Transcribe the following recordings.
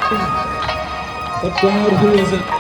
But God, who is it?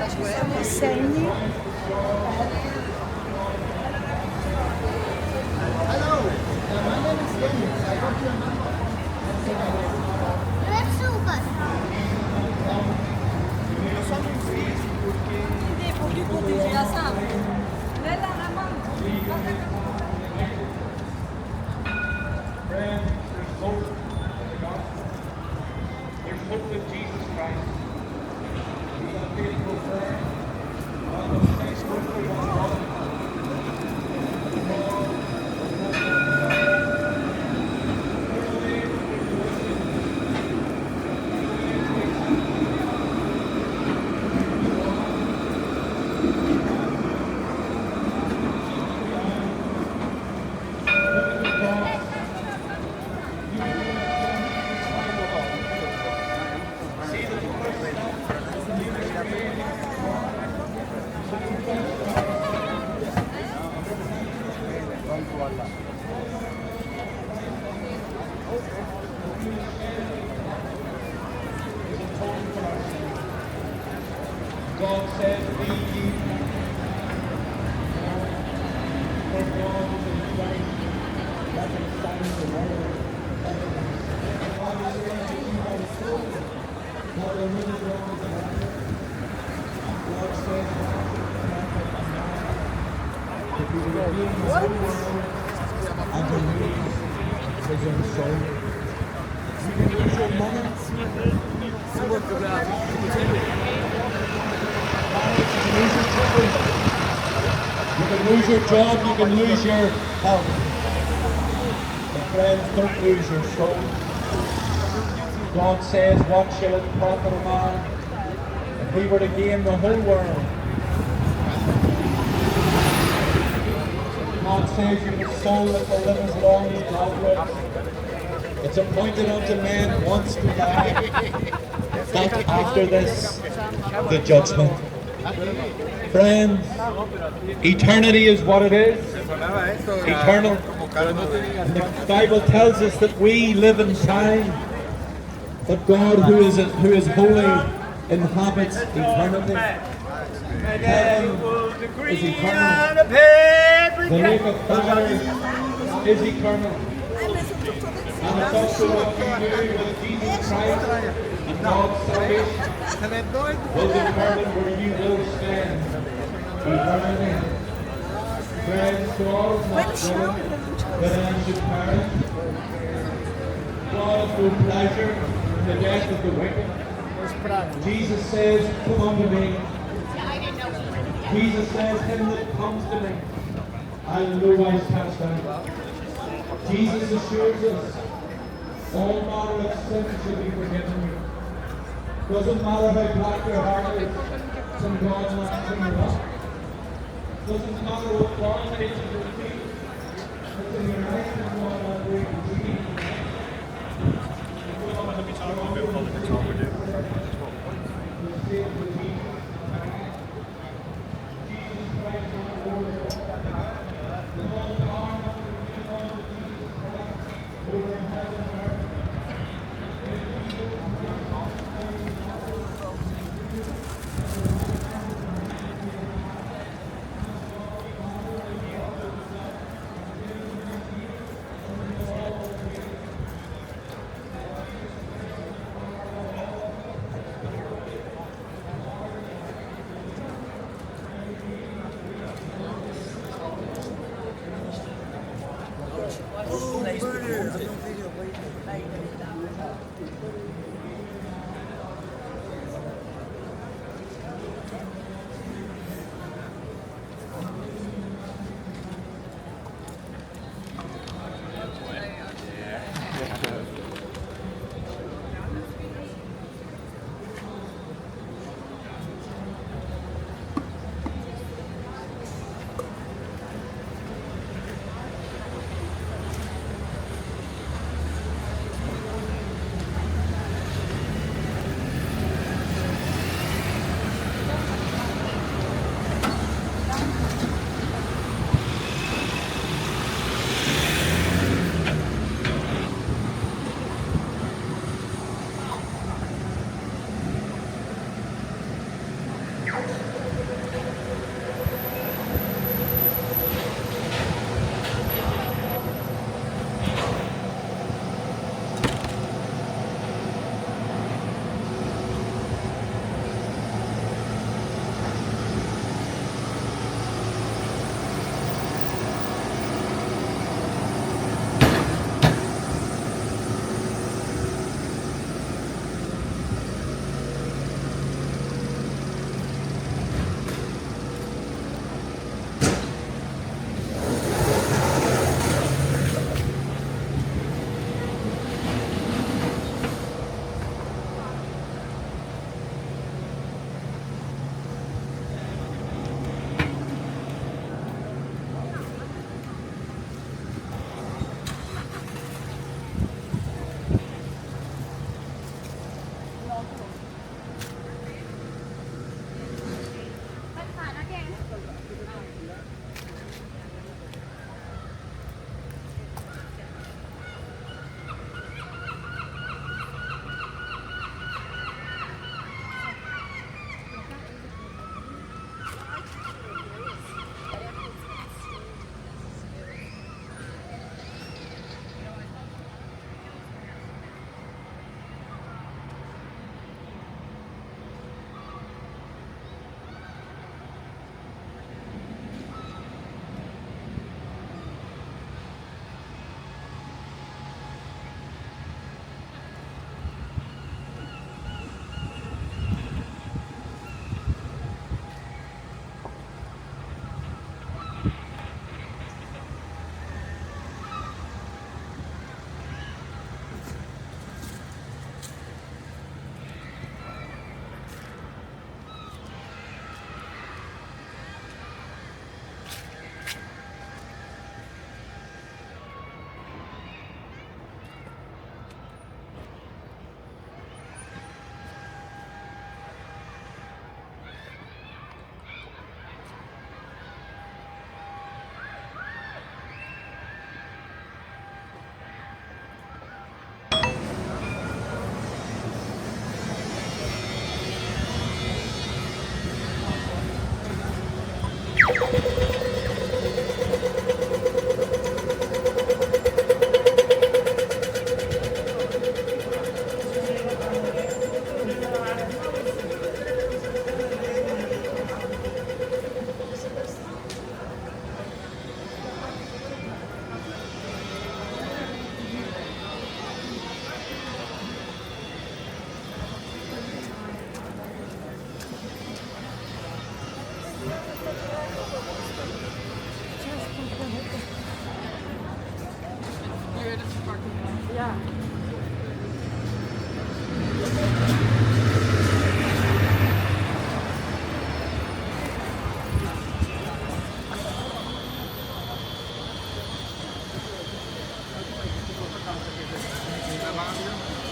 Ci sono i segni. Friends, there's hope in the gospel. There's hope in Jesus Christ. He's a faithful friend. He's faithful one. See the God says, be ye for God is a light that shines the world. God is saying that you have a soul, not a little wrong with the matter. God says, if you will be in the whole world and to lose his own soul. You can lose your money. You can lose your children. You can lose your job. You can lose your health. But friends, don't lose your soul. God says, what shall it profit a man if he were to gain the whole world? God says you have a soul that will live as long as God lives. It's appointed unto men once to die, but after this, the judgment. Friends, eternity is what it is. Eternal. And the Bible tells us that we live in time, but God, who is holy, inhabits eternity. Heaven is eternal. The lake of fire is eternal. And it's also what you do with Jesus Christ and God's salvation will determine where you will stand eternally. Friends, God is not willing that I should perish. God has no pleasure in the death of the wicked. Jesus says, come unto me. Jesus says, him that comes to me, I'll no wise cast out. Jesus assures us all manner of sin should be forgiven you. Doesn't matter how black your heart is, some God's not clean it up. Doesn't matter what bondage is your feet, what's in your life is God not breaking free.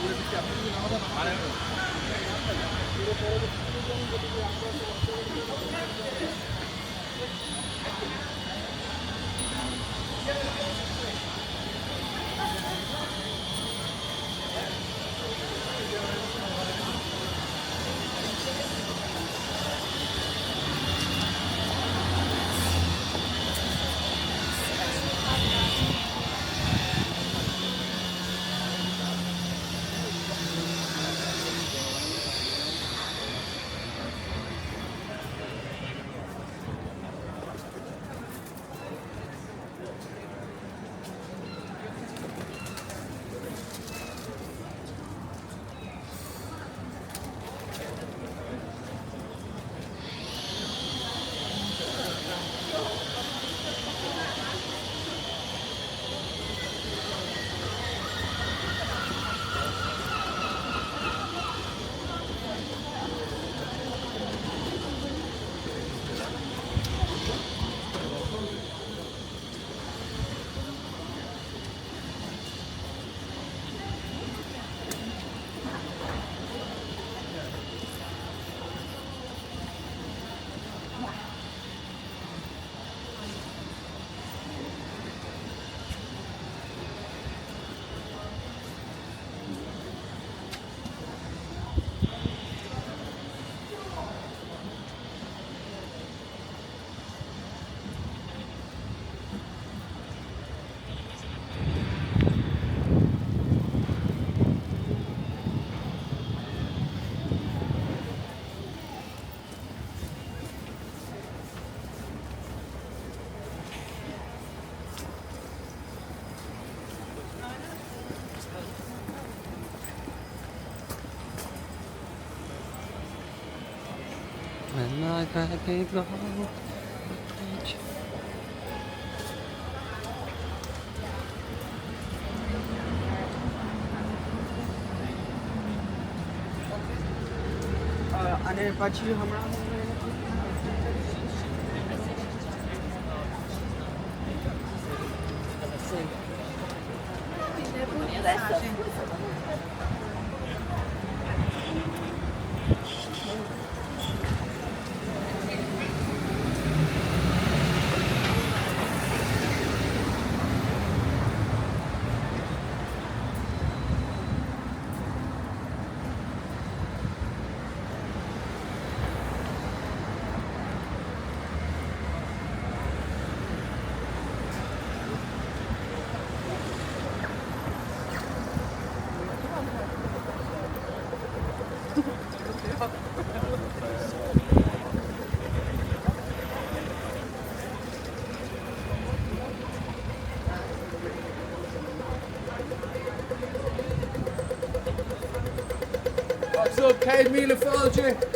When I crack a glow. અને પછી હમણાં What's up, Cade Melophagy?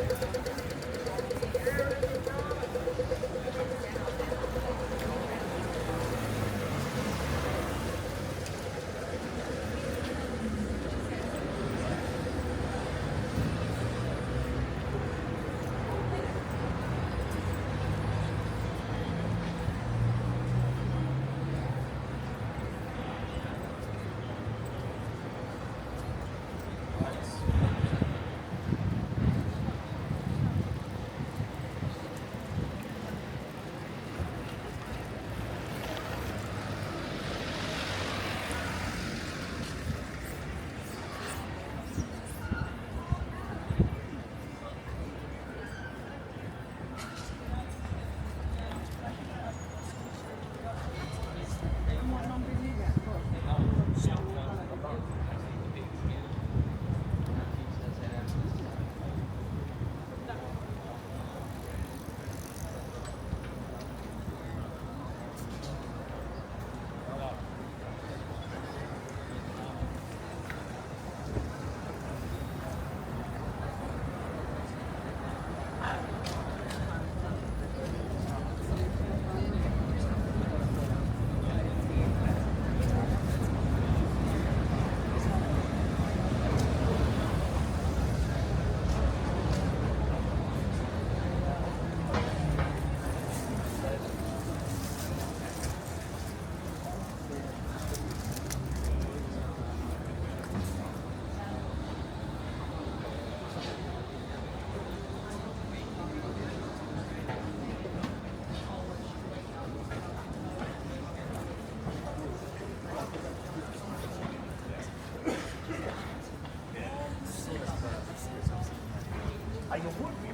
you would be